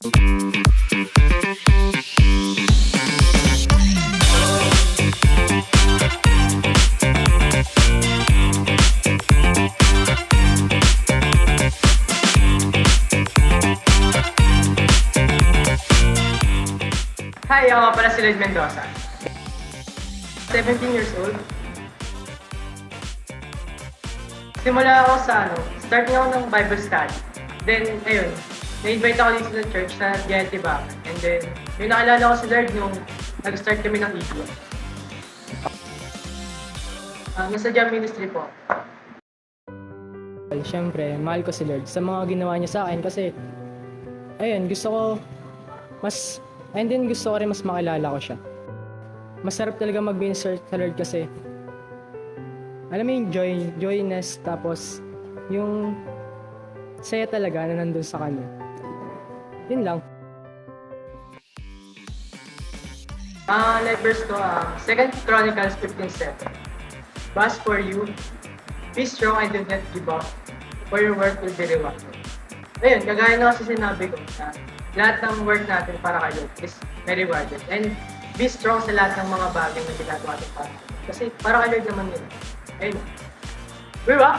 Hi, ako pala si Lloyd Mendoza. 17 years old. Simula ako sa starting ako ng Bible study. Then, ayun, na-invite ako dito sa church na GLT Bagan. And then, yung nakilala ko si Lord nung nag-start kami ng EPO. Nasa Jam Ministry po. Siyempre, mahal ko si Lord sa mga ginawa niya sa akin kasi ayun, gusto ko gusto ko rin mas makilala ko siya. Masarap talaga mag-minister sa Lord kasi alam mo yung joyness, tapos yung saya talaga na nandun sa kanya. Yun lang. Life verse ko, 2 Chronicles 15:7. But as for you, be strong and do not give up, for your work will be rewarded. Ayun, kagaya na kasi sinabi ko, lahat ng work natin para kay Lord is very rewarded. And be strong sa lahat ng mga bagay na ginagawa natin para. Kasi para kay Lord naman yun. Ayun. Diba?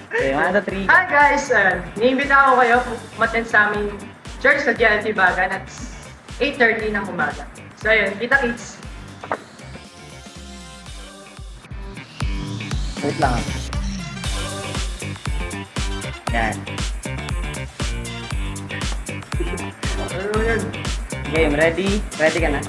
Okay, 1, 2, 3. Hi guys! Ni-invite ako kayo umattend sa aming church sa GLT Bagan at 8:30 ng umaga. So ayun, kita-kits! Wait lang. Yan. Ano yun? Game, ready? Ready ka na?